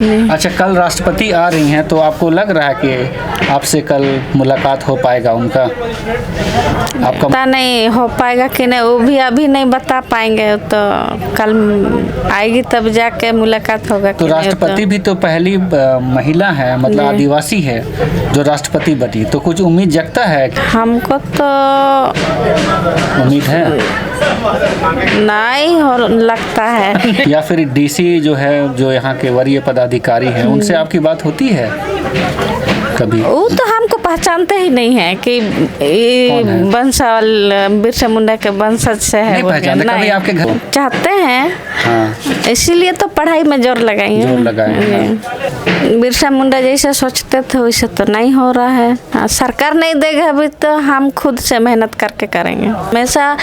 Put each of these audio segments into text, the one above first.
अच्छा, कल राष्ट्रपति आ रही हैं, तो आपको लग रहा है कि आपसे कल मुलाकात हो पाएगा उनका? आपका पता नहीं हो पाएगा कि नहीं, वो भी अभी नहीं बता पाएंगे। तो कल आएगी तब जाके मुलाकात होगा तो कि नहीं। राष्ट्रपति भी तो पहली महिला है, मतलब आदिवासी है जो राष्ट्रपति बनी, तो कुछ उम्मीद जगता है? हमको तो उम्मीद है नहीं हो लगता है। या फिर डीसी जो है, जो यहाँ के वरीय पदाधिकारी हैं, उनसे आपकी बात होती है कभी? वो तो हमको पहचानते ही नहीं है कि ये बंसल बिरसा मुंडा के वंशज से है। नहीं पहचानते कभी आपके घर? चाहते हैं, हाँ, इसीलिए तो पढ़ाई में जोर लगाए हैं। जोर लगाए हैं। बिरसा मुंडा जैसा सोचते थे वैसे तो नहीं हो रहा है। सरकार नहीं देगा अभी, तो हम खुद से मेहनत करके करेंगे। हमेशा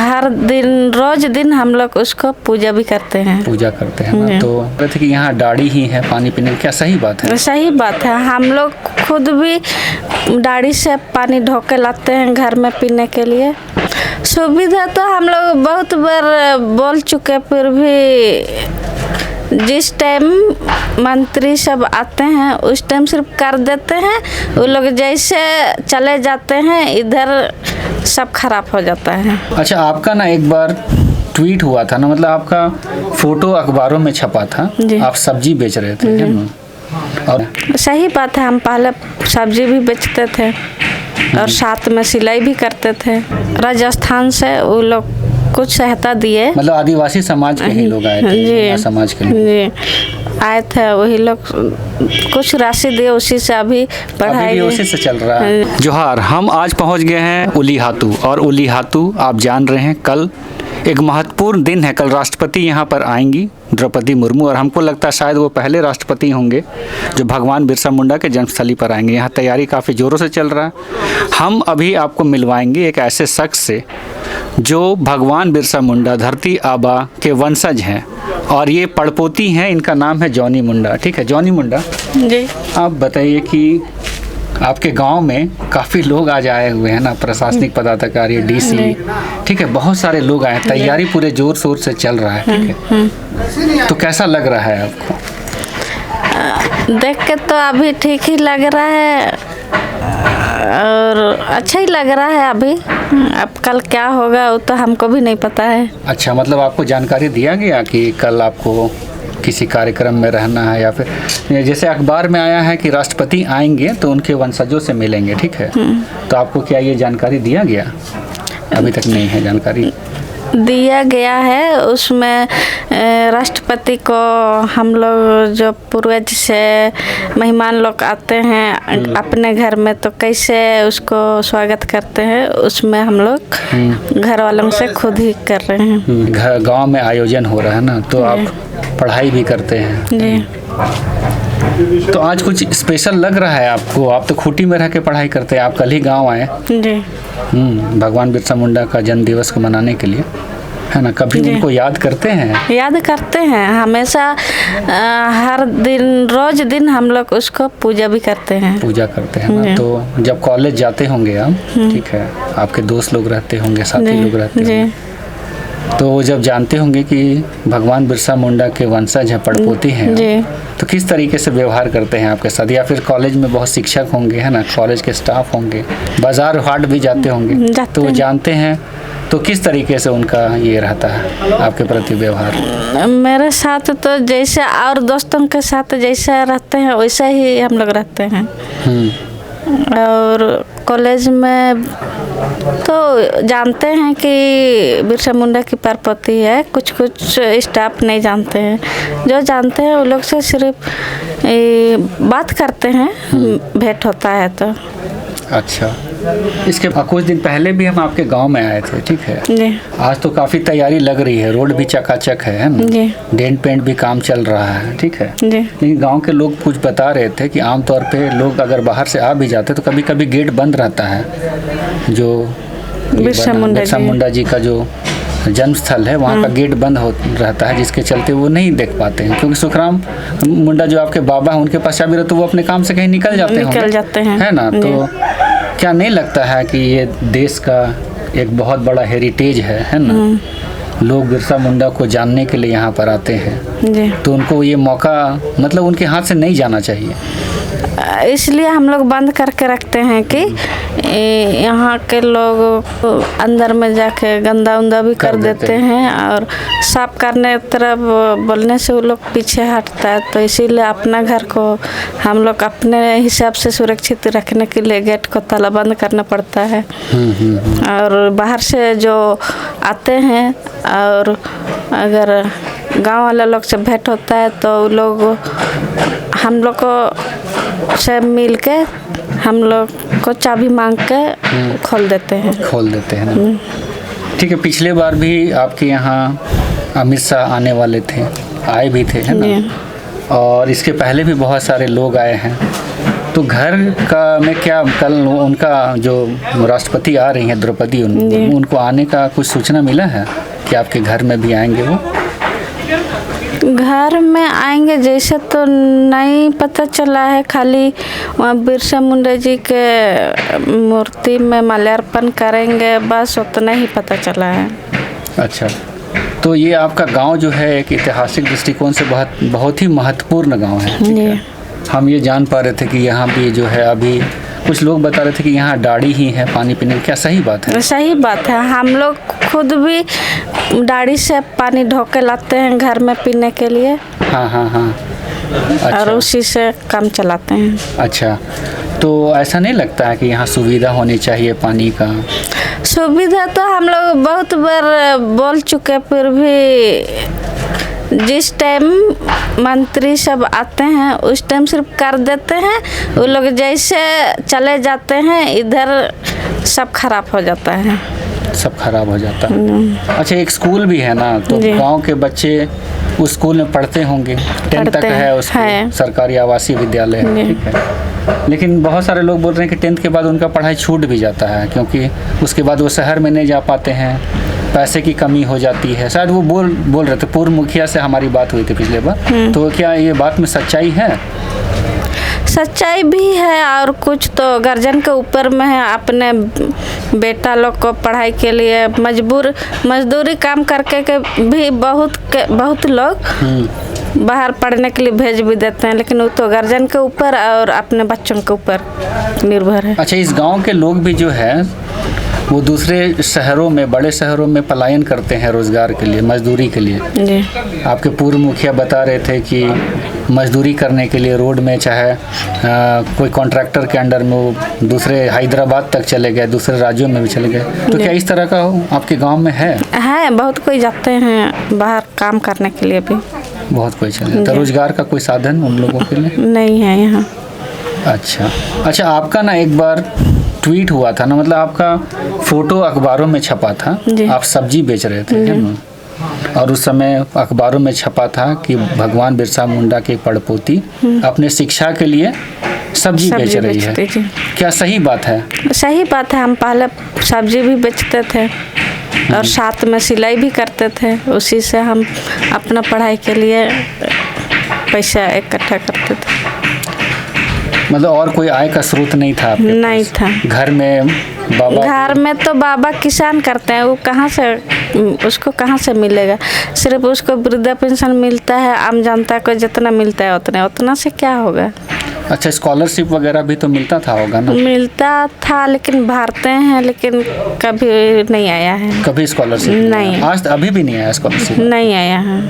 हर दिन रोज दिन हम लोग उसको पूजा भी करते हैं। पूजा करते हैं ना, तो कहते कि यहाँ डाड़ी ही है पानी पीने की, क्या सही बात है? सही बात है। हम लोग खुद भी डाड़ी से पानी ढोके लाते हैं घर में पीने के लिए। सुविधा तो हम लोग बहुत बार बोल चुके, फिर भी जिस टाइम मंत्री सब आते हैं उस टाइम सिर्फ कर देते हैं। वो लोग जैसे चले जाते हैं इधर सब खराब हो जाता है। अच्छा, आपका ना एक बार ट्वीट हुआ था ना, मतलब आपका फोटो अखबारों में छपा था, आप सब्जी बेच रहे थे, है ना? और सही बात है, हम पहले सब्जी भी बेचते थे और साथ में सिलाई भी करते थे। राजस्थान से वो लोग कुछ सहायता दिए, मतलब आदिवासी समाज के ही लोग आए थे, समाज के लोग जी आए थे, वही लोग कुछ राशि दिए, उसी से अभी पढ़ाई उसी से चल रहा है। जोहार, हम आज पहुंच गए हैं उलीहातू, और उलीहातू आप जान रहे हैं कल एक महत्वपूर्ण दिन है। कल राष्ट्रपति यहाँ पर आएंगी, द्रौपदी मुर्मू, और हमको लगता है शायद वो पहले राष्ट्रपति होंगे जो भगवान बिरसा मुंडा के जन्मस्थली पर आएंगे। यहाँ तैयारी काफ़ी ज़ोरों से चल रहा है। हम अभी आपको मिलवाएंगे एक ऐसे शख्स से जो भगवान बिरसा मुंडा, धरती आबा के वंशज हैं, और ये पड़पोती हैं। इनका नाम है जॉनी मुंडा। ठीक है जॉनी मुंडा जी, आप बताइए कि आपके गांव में काफ़ी लोग आज आए हुए हैं ना, प्रशासनिक पदाधिकारी, डीसी, ठीक है, बहुत सारे लोग आए, तैयारी पूरे जोर शोर से चल रहा है, ठीक है, तो कैसा लग रहा है आपको? देख के तो अभी ठीक ही लग रहा है और अच्छा ही लग रहा है अभी। अब कल क्या होगा वो तो हमको भी नहीं पता है। अच्छा, मतलब आपको जानकारी दिया गया कि कल आपको किसी कार्यक्रम में रहना है, या फिर जैसे अखबार में आया है कि राष्ट्रपति आएंगे तो उनके वंशजों से मिलेंगे, ठीक है, तो आपको क्या ये जानकारी दिया गया? अभी तक नहीं है जानकारी दिया गया है। उसमें राष्ट्रपति को हम लोग जो पूर्वज से मेहमान लोग आते हैं अपने घर में, तो कैसे उसको स्वागत करते हैं, उसमें हम लोग घर वालों से खुद ही कर रहे हैं। गांव में आयोजन हो रहा है ना, तो आप पढ़ाई भी करते हैं जी। तो आज कुछ स्पेशल लग रहा है आपको? आप तो खूंटी में रह के पढ़ाई करते हैं, आप कल ही गांव आए जी। भगवान बिरसा मुंडा का जन्म दिवस को मनाने के लिए, है ना? कभी उनको याद करते हैं? याद करते हैं हमेशा। हर दिन रोज दिन हम लोग उसको पूजा भी करते हैं। पूजा करते हैं ना, तो जब कॉलेज जाते होंगे आप, ठीक है, आपके दोस्त लोग रहते होंगे, साथी लोग रहते होंगे, तो वो जब जानते होंगे कि भगवान बिरसा मुंडा के वंशज हैं, पड़पोती हैं, तो किस तरीके से व्यवहार करते हैं आपके साथ? या फिर कॉलेज में बहुत शिक्षक होंगे, है ना, कॉलेज के स्टाफ होंगे, बाजार हाट भी जाते होंगे, तो वो जानते हैं, तो किस तरीके से उनका ये रहता है आपके प्रति व्यवहार? मेरे साथ तो जैसे और दोस्तों के साथ जैसा रहते हैं वैसा ही हम लोग रहते हैं। और कॉलेज में तो जानते हैं कि बिरसा मुंडा की पड़पोती है, कुछ कुछ स्टाफ नहीं जानते हैं। जो जानते हैं वो लोग से सिर्फ बात करते हैं, भेंट होता है तो। अच्छा, इसके कुछ दिन पहले भी हम आपके गांव में आए थे, ठीक है जी। आज तो काफ़ी तैयारी लग रही है, रोड भी चकाचक है ना जी। डेंट पेंट भी काम चल रहा है, ठीक है जी। लेकिन गांव के लोग कुछ बता रहे थे कि आमतौर पे लोग अगर बाहर से आ भी जाते तो कभी कभी गेट बंद रहता है, जो बिरसा मुंडा जी का जो जन्म स्थल है वहाँ का गेट बंद हो रहता है, जिसके चलते वो नहीं देख पाते हैं, क्योंकि सुखराम मुंडा जो आपके बाबा हैं उनके पास चाबी रहती, तो वो अपने काम से कहीं निकल जाते हैं, है ना? तो क्या नहीं लगता है कि ये देश का एक बहुत बड़ा हेरिटेज है ना? लोग बिरसा मुंडा को जानने के लिए यहाँ पर आते हैं, जी। तो उनको ये मौका मतलब उनके हाथ से नहीं जाना चाहिए। इसलिए हम लोग बंद करके रखते हैं कि यहाँ के लोग अंदर में जाके गंदा उंदा भी कर देते हैं और साफ करने तरफ बोलने से वो लोग पीछे हटता है। तो इसीलिए अपना घर को हम लोग अपने हिसाब से सुरक्षित रखने के लिए गेट को ताला बंद करना पड़ता है। और बाहर से जो आते हैं और अगर गांव वाले लोग से भेंट होता है तो लोग हम लोग को से मिल के हम लोग को चाबी मांग के खोल देते हैं ना। ठीक है, पिछले बार भी आपके यहाँ अमित शाह आने वाले थे, आए भी थे, है ना? और इसके पहले भी बहुत सारे लोग आए हैं। तो घर का में क्या कल उनका जो राष्ट्रपति आ रही हैं द्रौपदी, उनको आने का कुछ सूचना मिला है कि आपके घर में भी आएंगे? वो घर में आएंगे जैसे तो नहीं पता चला है, खाली वहाँ बिरसा मुंडा जी के मूर्ति में माल्यार्पण करेंगे, बस उतना ही पता चला है। अच्छा, तो ये आपका गांव जो है एक ऐतिहासिक दृष्टिकोण से बहुत ही महत्वपूर्ण गांव है, ठीक है? हम ये जान पा रहे थे कि यहाँ भी जो है अभी कुछ लोग बता रहे थे कि यहाँ डाड़ी ही है पानी पीने की, क्या सही बात है? सही बात है, हम लोग खुद भी डाड़ी से पानी ढो के लाते हैं घर में पीने के लिए। हाँ। अच्छा। और उसी से काम चलाते हैं। अच्छा, तो ऐसा नहीं लगता है कि यहाँ सुविधा होनी चाहिए पानी का? सुविधा तो हम लोग बहुत बार बोल चुके, फिर भी जिस टाइम मंत्री सब आते हैं उस टाइम सिर्फ कर देते हैं, वो लोग जैसे चले जाते हैं इधर सब खराब हो जाता है। सब खराब हो जाता है। अच्छा, एक स्कूल भी है ना, तो गांव के बच्चे उस स्कूल में पढ़ते होंगे, 10 तक है उसमें, सरकारी आवासीय विद्यालय है, ठीक है? लेकिन बहुत सारे लोग बोल रहे हैं कि 10th के बाद उनका पढ़ाई छूट भी जाता है, क्योंकि उसके बाद वो शहर में नहीं जा पाते हैं, पैसे की कमी हो जाती है। शायद वो बोल रहे थे, पूर्व मुखिया से हमारी बात हुई थी पिछले बार, तो क्या ये बात में सच्चाई है? सच्चाई भी है और कुछ तो गार्जियन के ऊपर में है। अपने बेटा लोग को पढ़ाई के लिए मजदूरी काम करके के भी बहुत लोग बाहर पढ़ने के लिए भेज भी देते हैं, लेकिन वो तो गार्जियन के ऊपर और अपने बच्चों के ऊपर निर्भर है। अच्छा, इस गांव के लोग भी जो है वो दूसरे शहरों में, बड़े शहरों में पलायन करते हैं रोजगार के लिए, मजदूरी के लिए। जी। आपके पूर्व मुखिया बता रहे थे कि मजदूरी करने के लिए रोड में, चाहे कोई कॉन्ट्रैक्टर के अंडर में, वो दूसरे हैदराबाद तक चले गए, दूसरे राज्यों में भी चले गए। तो क्या इस तरह का आपके गांव में है? बहुत कोई जाते हैं बाहर काम करने के लिए भी। बहुत कोई चले जाता है। रोजगार का कोई साधन उन लोगों के लिए नहीं है यहाँ। अच्छा, आपका ना एक बार ट्वीट हुआ था ना, मतलब आपका फोटो अखबारों में छपा था, आप सब्जी बेच रहे थे, है ना? और उस समय अखबारों में छपा था कि भगवान बिरसा मुंडा के पड़पोती अपने शिक्षा के लिए सब्जी बेच रही है। क्या सही बात है? सही बात है। हम पहले सब्जी भी बेचते थे और साथ में सिलाई भी करते थे, उसी से हम अपना पढ़ाई के लिए पैसा इकट्ठा करते थे। मतलब और कोई आय का स्रोत नहीं था आपके? नहीं था। घर में तो बाबा किसान करते हैं, वो कहाँ से, उसको कहाँ से मिलेगा? सिर्फ उसको वृद्धा पेंशन मिलता है, आम जनता को जितना मिलता है उतना से क्या होगा? अच्छा, स्कॉलरशिप वगैरह भी तो मिलता था होगा ना? मिलता था, लेकिन भरते हैं, लेकिन कभी नहीं आया है। कभी स्कॉलरशिप नहीं? आज अभी भी नहीं आया स्कॉलरशिप? नहीं आया है।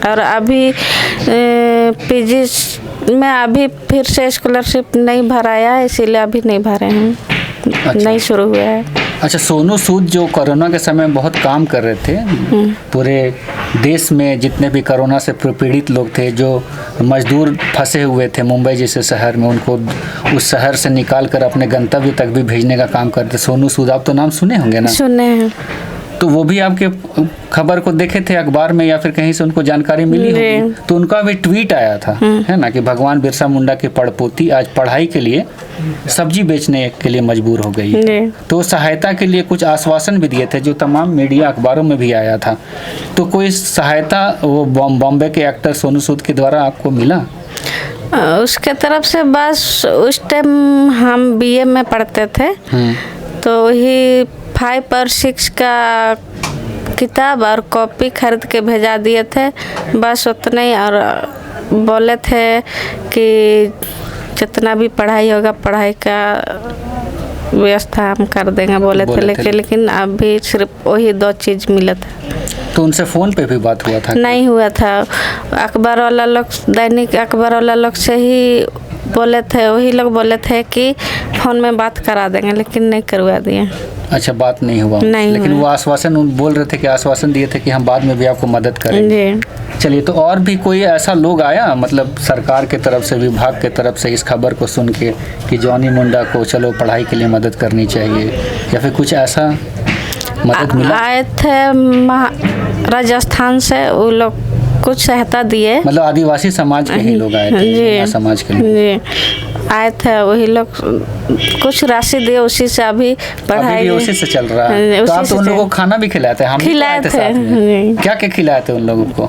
और अभी पीजी में अभी फिर से स्कॉलरशिप नहीं भराया, इसीलिए अभी नहीं भरे हैं। अच्छा। नहीं शुरू हुआ है। अच्छा, सोनू सूद जो कोरोना के समय बहुत काम कर रहे थे, पूरे देश में जितने भी कोरोना से पीड़ित लोग थे, जो मजदूर फंसे हुए थे मुंबई जैसे शहर में, उनको उस शहर से निकाल कर अपने गंतव्य तक भी भेजने का काम करते सोनू सूद। आप तो नाम सुने होंगे ना? सुने हैं। तो वो भी आपके खबर को देखे थे अखबार में या फिर कहीं से उनको जानकारी मिली होगी? तो उनका भी ट्वीट आया था, है ना, कि भगवान बिरसा मुंडा के पड़पोती आज पढ़ाई के लिए सब्जी बेचने के लिए मजबूर हो गई है। तो सहायता के लिए कुछ आश्वासन भी दिए थे, जो तमाम मीडिया अखबारों में भी आया था। तो कोई सहायता वो बॉम्बे के एक्टर सोनू सूद के द्वारा आपको मिला? उसके तरफ से बस उस टाइम हम BA में पढ़ते थे, तो वही 5 और 6 का किताब और कॉपी खरीद के भेजा दिए थे, बस उतना ही। और बोले थे कि जितना भी पढ़ाई होगा पढ़ाई का व्यवस्था हम कर देंगे बोले थे, लेकिन अभी सिर्फ वही 2 चीज़ मिला था। तो उनसे फ़ोन पे भी बात हुआ था? नहीं हुआ था। अखबार वाला लोग, दैनिक अखबार वाला लोग से ही बोले थे, वही लोग बोले थे कि फ़ोन में बात करा देंगे, लेकिन नहीं करवा दिए। अच्छा, बात नहीं हुआ? नहीं, लेकिन वो आश्वासन बोल रहे थे कि आश्वासन दिए थे कि हम बाद में भी आपको मदद करेंगे। चलिए, तो और भी कोई ऐसा लोग आया मतलब सरकार के तरफ से, विभाग के तरफ से इस खबर को सुन के कि जॉनी मुंडा को चलो पढ़ाई के लिए मदद करनी चाहिए, या फिर कुछ ऐसा मदद मिला? आए थे राजस्थान से, वो लोग कुछ सहायता दिए। मतलब आदिवासी समाज के ही लोग आए थे? समाज के लोग आए थे, वही लोग कुछ राशि दिए, उसी से अभी पढ़ाई उसी से चल रहा है। तो आप तो उन लोगों को खाना भी खिलाते हैं? हम खिलाए थे। क्या क्या खिलाए थे उन लोगों को?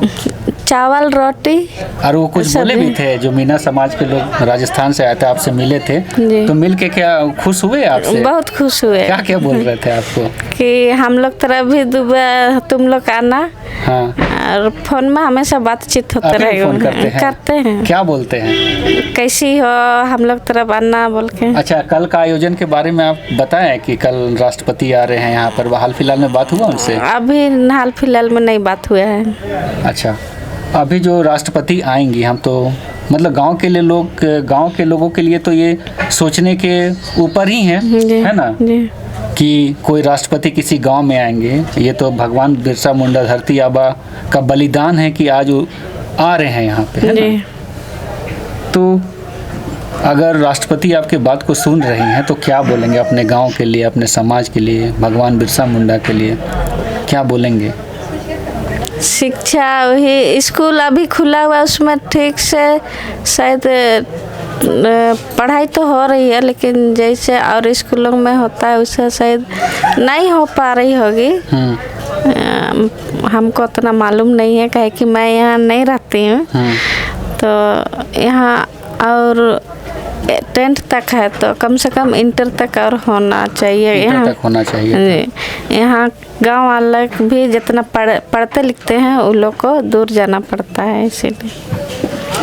चावल, रोटी। और वो कुछ बोले भी थे जो मीना समाज के लोग राजस्थान से आए थे, आपसे मिले थे, तो मिल के क्या खुश हुए आपसे? बहुत खुश हुए। क्या क्या बोल रहे थे आपको? कि हम लोग तरह भी दुबई तुम लोग आना। हाँ। और फोन में हमेशा बातचीत होते रहेगा। फोन करते हैं? क्या बोलते हैं? कैसी हो, हम लोग तरफ आना बोल के। अच्छा, कल का आयोजन के बारे में आप बताएं कि कल राष्ट्रपति आ रहे हैं यहाँ पर, हाल फिलहाल में बात हुआ उनसे? अभी हाल फिलहाल में नहीं बात हुआ है। अच्छा, अभी जो राष्ट्रपति आएंगी, हम तो मतलब गांव के लोगों के लिए तो ये सोचने के ऊपर ही है ना कि कोई राष्ट्रपति किसी गांव में आएंगे। ये तो भगवान बिरसा मुंडा धरती आबा का बलिदान है कि आज वो आ रहे हैं यहाँ पे, है ना? तो अगर राष्ट्रपति आपके बात को सुन रही हैं तो क्या बोलेंगे अपने गांव के लिए, अपने समाज के लिए, भगवान बिरसा मुंडा के लिए क्या बोलेंगे? शिक्षा, वही स्कूल अभी खुला हुआ, उसमें ठीक से शायद पढ़ाई तो हो रही है, लेकिन जैसे और स्कूलों में होता है वैसे शायद नहीं हो पा रही होगी। हमको उतना मालूम नहीं है, काहे कि मैं यहाँ नहीं रहती हूँ। तो यहाँ और 10th तक है, तो कम से कम इंटर तक और होना चाहिए। यहाँ गांव वाले भी जितना पढ़ते लिखते हैं उन लोग को दूर जाना पड़ता है, इसीलिए।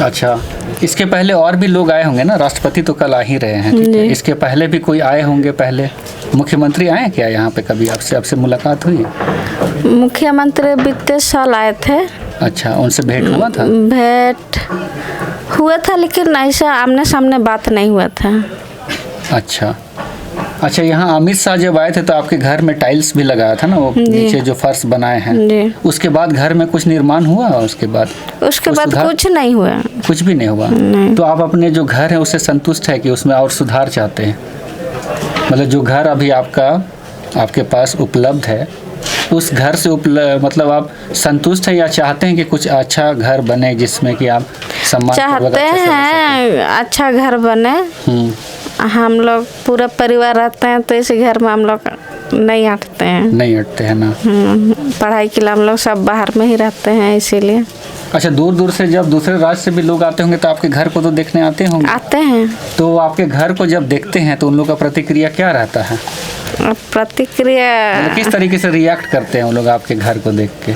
अच्छा, इसके पहले और भी लोग आए होंगे ना? राष्ट्रपति तो कल आ ही रहे हैं, ठीक है? इसके पहले भी कोई आए होंगे? पहले मुख्यमंत्री आए क्या यहाँ पे कभी? आपसे मुलाकात हुई? मुख्यमंत्री बीते साल आए थे। अच्छा, उनसे भेंट हुआ था? भेंट हुआ था, लेकिन ऐसा आमने सामने बात नहीं हुआ था। अच्छा, यहाँ अमित शाह जब आए थे तो आपके घर में टाइल्स भी लगाया था ना, वो नीचे जो फर्श बनाए हैं, उसके बाद घर में कुछ निर्माण हुआ? उसके बाद कुछ नहीं हुआ। कुछ भी नहीं हुआ? तो आप अपने जो घर है उससे संतुष्ट है कि उसमें और सुधार चाहते हैं? मतलब जो घर अभी आपके पास उपलब्ध है, उस घर से मतलब आप संतुष्ट हैं या चाहते हैं कि कुछ अच्छा घर बने जिसमें कि आप सम्मान चाहते हैं? अच्छा घर बने। हम लोग पूरा परिवार रहते हैं, तो इसी घर में हम लोग नहीं हटते हैं ना। पढ़ाई के लिए हम लोग सब बाहर में ही रहते हैं, इसीलिए। अच्छा, दूर दूर से जब दूसरे राज्य से भी लोग आते होंगे तो आपके घर को तो देखने आते होंगे? आते हैं। तो आपके घर को जब देखते हैं तो उन लोग का प्रतिक्रिया क्या रहता है? प्रतिक्रिया किस तरीके से रिएक्ट करते हैं उन लोग आपके घर को देख के?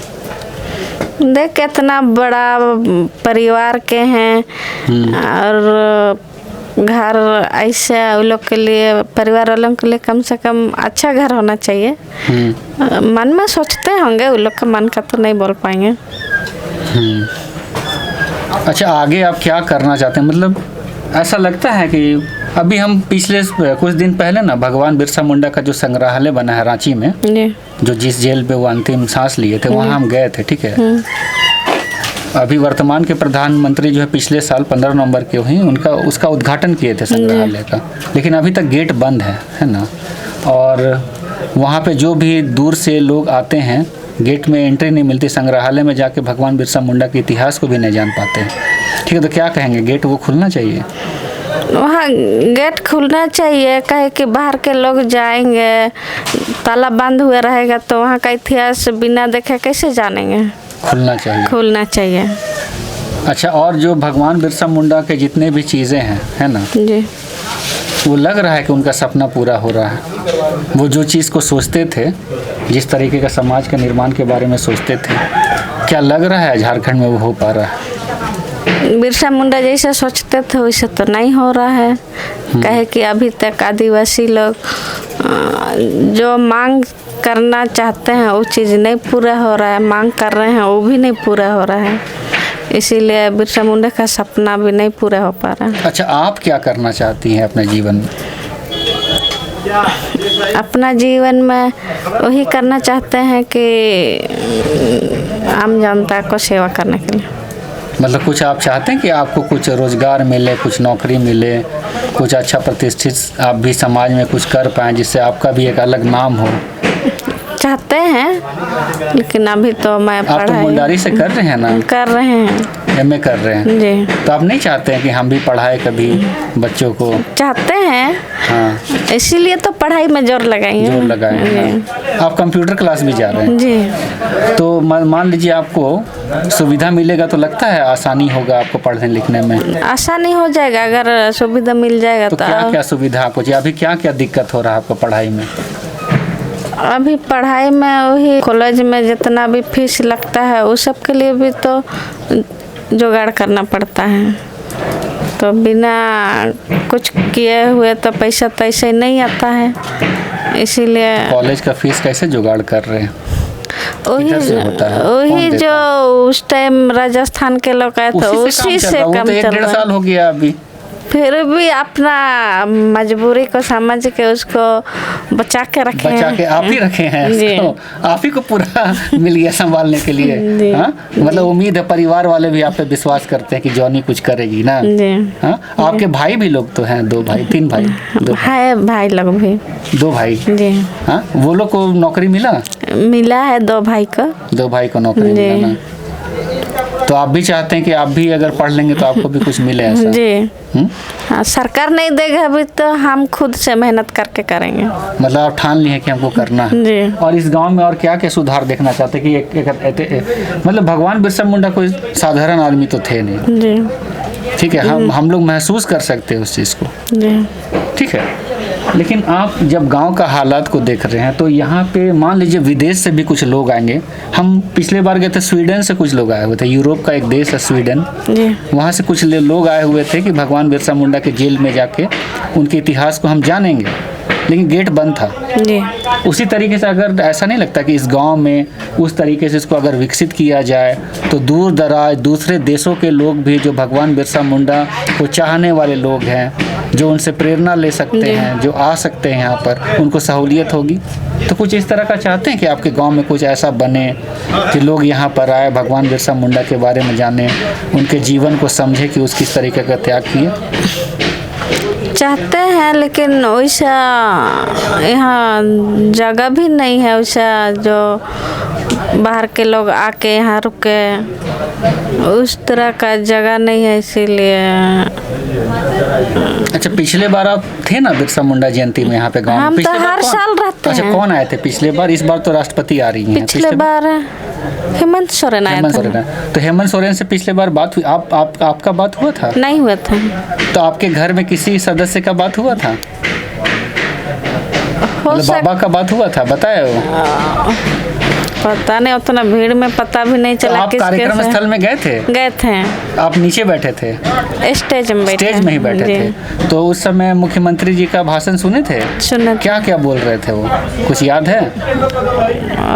देख इतना बड़ा परिवार के हैं, और घर ऐसे उन लोग के लिए, परिवार वालों के लिए कम से कम अच्छा घर होना चाहिए। मन में सोचते होंगे, उन लोग का मन का तो नहीं बोल पाएंगे। अच्छा, आगे आप क्या करना चाहते हैं? मतलब ऐसा लगता है कि अभी हम पिछले कुछ दिन पहले ना भगवान बिरसा मुंडा का जो संग्रहालय बना है रांची में, जो जिस जेल पे वो अंतिम सांस लिए थे, वहाँ हम गए थे, ठीक है? अभी वर्तमान के प्रधानमंत्री जो है पिछले साल 15 नवंबर के हुई, उसका उद्घाटन किए थे संग्रहालय का, लेकिन अभी तक गेट बंद है ना? और वहाँ पे जो भी दूर से लोग आते हैं, गेट में एंट्री नहीं मिलती, संग्रहालय में जाके भगवान बिरसा मुंडा के इतिहास को भी नहीं जान पाते हैं, ठीक है? तो क्या कहेंगे, गेट वो खुलना चाहिए? वहाँ गेट खुलना चाहिए, कहे कि बाहर के लोग जाएंगे, ताला बंद हुआ रहेगा तो वहाँ का इतिहास बिना देखे कैसे जानेंगे? खुलना चाहिए। अच्छा, और जो भगवान बिरसा मुंडा के जितने भी चीज़ें हैं, है ना जी, वो लग रहा है कि उनका सपना पूरा हो रहा है। वो जो चीज़ को सोचते थे, जिस तरीके का समाज के निर्माण के बारे में सोचते थे, क्या लग रहा है झारखंड में वो हो पा रहा है? बिरसा मुंडा जैसा सोचते थे वैसे तो नहीं हो रहा है। कहे कि अभी तक आदिवासी लोग जो मांग करना चाहते हैं वो चीज़ नहीं पूरा हो रहा है, मांग कर रहे हैं वो भी नहीं पूरा हो रहा है, इसीलिए बिरसा मुंडा का सपना भी नहीं पूरा हो पा रहा है। अच्छा, आप क्या करना चाहती हैं अपने जीवन में? अपना जीवन में वही करना चाहते हैं कि आम जनता को सेवा करने के लिए। मतलब कुछ आप चाहते हैं कि आपको कुछ रोजगार मिले, कुछ नौकरी मिले, कुछ अच्छा प्रतिष्ठित आप भी समाज में कुछ कर पाएँ, जिससे आपका भी एक अलग नाम हो? चाहते हैं, लेकिन अभी तो मैं आप तो मुंडारी से कर रहे हैं ना? कर रहे हैं, एमए कर रहे हैं जी। तो आप नहीं चाहते हैं कि हम भी पढ़ाए कभी बच्चों को? चाहते हैं, हाँ, इसीलिए तो पढ़ाई में जोर लगाएंगे। जोर लगाए हैं। आप कंप्यूटर क्लास भी जा रहे हैं जी। तो मान लीजिए आपको सुविधा मिलेगा तो लगता है आसानी होगा आपको पढ़ने लिखने में? आसानी हो जाएगा अगर सुविधा मिल जाएगा तो क्या क्या सुविधा आपको चाहिए? अभी क्या क्या दिक्कत हो रहा है आपको पढ़ाई में? अभी पढ़ाई में वही कॉलेज में जितना भी फीस लगता है उस सब के लिए भी तो जुगाड़ करना पड़ता है, तो बिना कुछ किए हुए तो पैसा तैसे नहीं आता है, इसीलिए। कॉलेज का फीस कैसे जुगाड़ कर रहे हैं? वही जो उस टाइम राजस्थान के लोग आए थे उसी से कम चल रहा है। 1.5 साल हो गया अभी, फिर भी अपना मजबूरी को समझ के उसको बचा के रखे बचा के आप ही रखे हैं उसको, आप ही को पूरा मिल गया संभालने के लिए। हाँ, मतलब उम्मीद है परिवार वाले भी आप पे विश्वास करते हैं कि जॉनी कुछ करेगी ना। हाँ, आपके भाई भी लोग तो हैं, 2 भाई 3 भाई? 2 है भाई लोग भी, 2 भाई जी। हाँ, वो लोग को नौकरी मिला है 2 भाई को। 2 भाई को नौकरी मिला ना, तो आप भी चाहते हैं कि आप भी अगर पढ़ लेंगे तो आपको भी कुछ मिले ऐसा? जी। हाँ, सरकार नहीं देगा अभी तो हम खुद से मेहनत करके करेंगे। मतलब आप ठान लिए हैं कि हमको करना है जी। और इस गांव में और क्या क्या सुधार देखना चाहते हैं कि मतलब भगवान बिरसा मुंडा कोई साधारण आदमी तो थे नहीं जी, ठीक है, हम लोग महसूस कर सकते हैं उस चीज़ को जी, ठीक है। लेकिन आप जब गांव का हालात को देख रहे हैं तो यहाँ पे मान लीजिए विदेश से भी कुछ लोग आएंगे। हम पिछले बार गए थे, स्वीडन से कुछ लोग आए हुए थे, यूरोप का एक देश है स्वीडन, वहाँ से कुछ लोग आए हुए थे कि भगवान बिरसा मुंडा के जेल में जाके उनके इतिहास को हम जानेंगे, लेकिन गेट बंद था जी। उसी तरीके से अगर ऐसा नहीं लगता कि इस गांव में उस तरीके से इसको अगर विकसित किया जाए तो दूर दराज दूसरे देशों के लोग भी जो भगवान बिरसा मुंडा को चाहने वाले लोग हैं, जो उनसे प्रेरणा ले सकते हैं, जो आ सकते हैं यहाँ पर, उनको सहूलियत होगी। तो कुछ इस तरह का चाहते हैं कि आपके गांव में कुछ ऐसा बने कि लोग यहाँ पर आए, भगवान बिरसा मुंडा के बारे में जाने, उनके जीवन को समझे कि उस किस तरीके का त्याग किए? चाहते हैं, लेकिन वैसा यहाँ जगह भी नहीं है वैसा जो बाहर के लोग आके यहाँ रुके, उस तरह का जगह नहीं है, इसीलिए। अच्छा, पिछले बार आप थे ना बिरसा मुंडा जयंती में यहाँ पे गाँव में? हम तो हर साल रहते हैं। अच्छा, कौन आए थे पिछले बार? इस बार तो राष्ट्रपति आ रही हैं। पिछले बार हेमंत सोरेन आया था। तो हेमंत सोरेन से पिछले बार बात हुई? आपका बात हुआ था? नहीं हुआ था। तो आपके घर में किसी सदस्य का बात हुआ था? बाबा का बात हुआ था, बताया वो? पता नहीं, उतना भीड़ में पता भी नहीं चला। तो आप कार्यक्रम स्थल में गए थे? गए थे। आप नीचे बैठे थे? स्टेज में ही बैठे थे। तो उस समय मुख्यमंत्री जी का भाषण सुने थे? सुने। क्या क्या बोल रहे थे वो, कुछ याद है?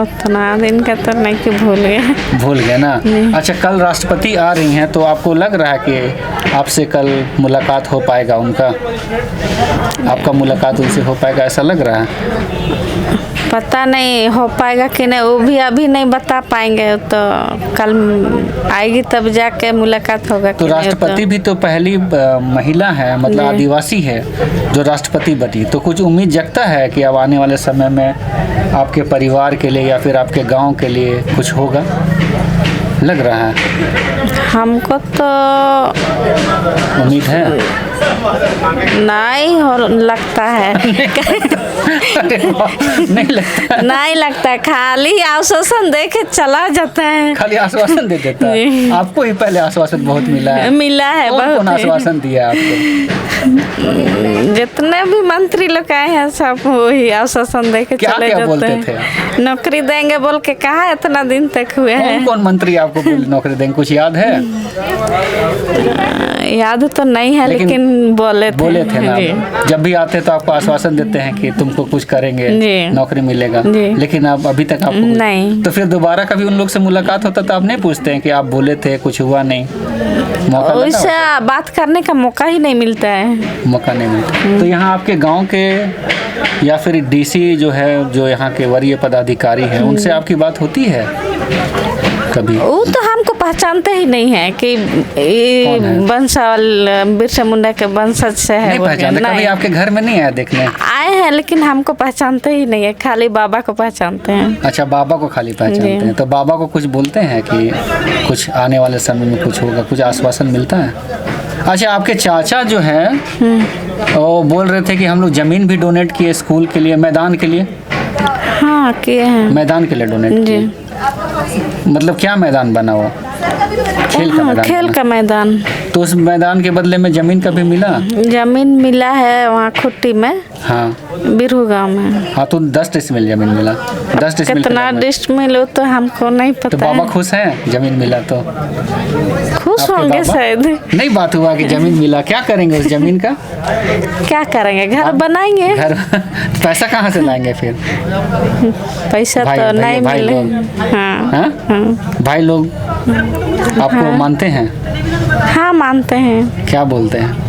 उतना दिन का तो नहीं कि भूल गए ना। अच्छा, कल राष्ट्रपति आ रही हैं तो आपको लग रहा है कि आपसे कल मुलाकात हो पाएगा उनका? आपका मुलाकात उनसे हो पाएगा ऐसा लग रहा है? पता नहीं हो पाएगा कि नहीं, वो भी अभी नहीं बता पाएंगे, तो कल आएगी तब जाके मुलाकात होगा। तो राष्ट्रपति भी तो पहली महिला है, मतलब आदिवासी है जो राष्ट्रपति बनी, तो कुछ उम्मीद जगता है कि अब आने वाले समय में आपके परिवार के लिए या फिर आपके गांव के लिए कुछ होगा, लग रहा है? हमको तो उम्मीद है। नहीं हो लगता है। अरे वाह, नहीं लगता है। नहीं लगता, खाली आश्वासन दे के चला जाता है। खाली आश्वासन दे देता है। जी। आपको ही पहले आश्वासन बहुत मिला है। मिला है कौन बहुत। आश्वासन दिया आपको? जितने भी मंत्री लोग आए हैं सब वही आश्वासन दे के क्या चले क्या जाते बोलते हैं। नौकरी देंगे बोल के कहा इतना दिन तक हुए कौन हैं। कौन मंत्री आपको बोले नौकरी देंगे, कुछ याद है? याद तो नहीं है लेकिन बोले थे ना। जी। जब भी आते तो आपको आश्वासन देते हैं कि तुमको कुछ करेंगे, जी। नौकरी मिलेगा। जी। लेकिन आप अभी तक आपको नहीं। तो फिर दोबारा कभी उन लोग से मुलाकात होता तो आप नहीं पूछते हैं कि आप बोले थे कुछ हुआ नहीं? मौका लगा वैसे होता? बात करने का मौका ही नहीं मिलता है। मौका नहीं मिलता। तो यहाँ आपके गांव के या फिर डीसी जो है, जो यहाँ के वरीय पदाधिकारी हैं, उनसे आपकी बात होती है कभी? वो तो हमको पहचानते ही नहीं है कि ये कौन है? बंसाल बिरसा मुंडा के वंशज से है। नहीं बोल के। पहचानते? कभी नहीं। आपके घर में नहीं आया देखने? आए हैं लेकिन हमको पहचानते ही नहीं है, खाली बाबा को पहचानते हैं। अच्छा, बाबा को खाली पहचानते जी। हैं। तो बाबा को कुछ बोलते हैं कि कुछ आने वाले समय में कुछ होगा, कुछ आश्वासन मिलता है? अच्छा, आपके चाचा जो हैं वो बोल रहे थे कि हम लोग ज़मीन भी डोनेट किए स्कूल के लिए, मैदान के लिए। हाँ किए हैं। मैदान के लिए डोनेट जी। किए। मतलब क्या मैदान बना वो? खेल का हाँ, मैदान खेल बना। का मैदान। तो उस मैदान के बदले में ज़मीन कभी मिला? जमीन मिला है वहाँ खुट्टी में, हाँ बिरहू गांव में। हाँ। तो 10 डिसमिल ज़मीन मिला। 10 डिसमिल कितना डिस्ट मिलो तो हमको नहीं तो पता बाबा है। खुश हैं ज़मीन मिला तो? खुश आपके होंगे बाबा? शायद। नहीं बात हुआ कि ज़मीन मिला, क्या करेंगे उस ज़मीन का? क्या करेंगे, घर बनाएंगे। घर पैसा कहाँ से लाएंगे फिर? पैसा भाई- तो भाई- नहीं भाई मिले। लोग। हाँ हाँ? हाँ भाई लोग आपको मानते हैं? हाँ मानते हैं। क्या बोलते हैं?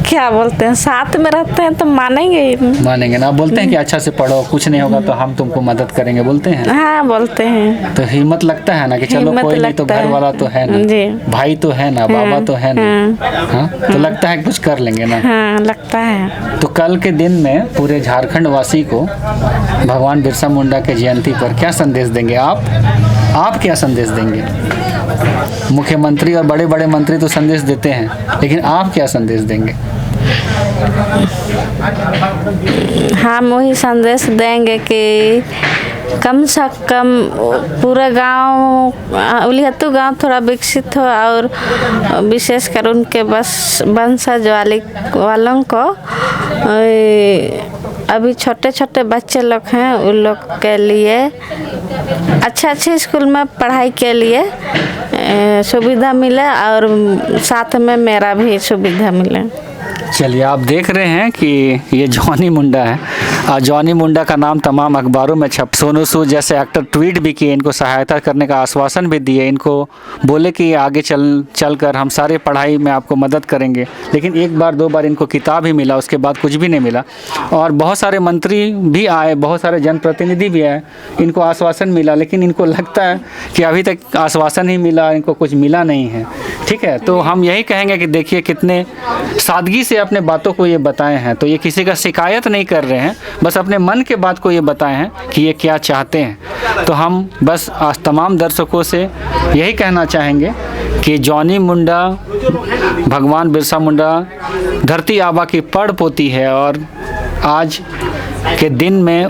क्या बोलते हैं, साथ में रहते हैं तो मानेंगे ही। मानेंगे ना? बोलते हैं कि अच्छा से पढ़ो, कुछ नहीं होगा तो हम तुमको मदद करेंगे, बोलते हैं? हाँ बोलते हैं। तो हिम्मत लगता है ना कि चलो हिम्मत कोई नहीं तो लगता घर है। वाला तो है ना, जी। भाई तो है ना, बाबा तो है ना। हाँ। हाँ? तो लगता है कि कुछ कर लेंगे ना। हाँ लगता है। तो कल के दिन में पूरे झारखंड वासी को भगवान बिरसा मुंडा के जयंती पर क्या संदेश देंगे आप क्या संदेश देंगे? मुख्यमंत्री और बड़े बड़े मंत्री तो संदेश देते हैं, लेकिन आप क्या संदेश देंगे? हम वही संदेश देंगे कि कम से कम पूरा गांव उलिहतू गांव थोड़ा विकसित हो और विशेषकर उनके बस वंशज वालों को अभी छोटे छोटे बच्चे लोग हैं उन लोग के लिए अच्छे स्कूल में पढ़ाई के लिए सुविधा मिले और साथ में मेरा भी सुविधा मिले। चलिए, आप देख रहे हैं कि ये जॉनी मुंडा है और जॉनी मुंडा का नाम तमाम अखबारों में छप। सोनू सूद जैसे एक्टर ट्वीट भी किए, इनको सहायता करने का आश्वासन भी दिए, इनको बोले कि आगे चल कर हम सारे पढ़ाई में आपको मदद करेंगे। लेकिन एक बार दो बार इनको किताब ही मिला, उसके बाद कुछ भी नहीं मिला। और बहुत सारे मंत्री भी आए, बहुत सारे जनप्रतिनिधि भी आए, इनको आश्वासन मिला, लेकिन इनको लगता है कि अभी तक आश्वासन ही मिला, इनको कुछ मिला नहीं है। ठीक है, तो हम यही कहेंगे कि देखिए कितने सादगी से अपने बातों को ये बताए हैं। तो ये किसी का शिकायत नहीं कर रहे हैं, बस अपने मन के बात को ये बताए हैं कि ये क्या चाहते हैं। तो हम बस आज तमाम दर्शकों से यही कहना चाहेंगे कि जॉनी मुंडा, भगवान बिरसा मुंडा धरती आबा की पड़ पोती है और आज के दिन में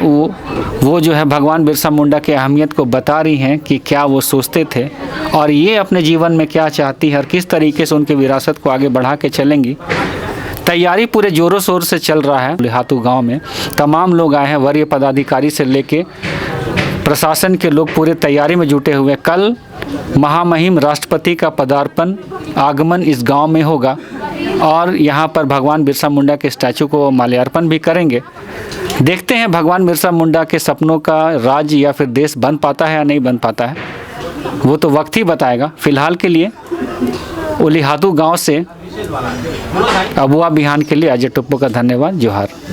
वो जो है भगवान बिरसा मुंडा की अहमियत को बता रही हैं कि क्या वो सोचते थे और ये अपने जीवन में क्या चाहती है और किस तरीके से उनकी विरासत को आगे बढ़ा के चलेंगी। तैयारी पूरे ज़ोरों शोर से चल रहा है। उलिहातू गांव में तमाम लोग आए हैं, वरीय पदाधिकारी से लेके प्रशासन के लोग पूरे तैयारी में जुटे हुए। कल महामहिम राष्ट्रपति का पदार्पण आगमन इस गांव में होगा और यहां पर भगवान बिरसा मुंडा के स्टैचू को माल्यार्पण भी करेंगे। देखते हैं भगवान बिरसा मुंडा के सपनों का राज्य या फिर देश बन पाता है या नहीं बन पाता है, वो तो वक्त ही बताएगा। फिलहाल के लिए उलिहातू गांव से अबुआ बिहान के लिए अजय टुप्पो का धन्यवाद। जोहार।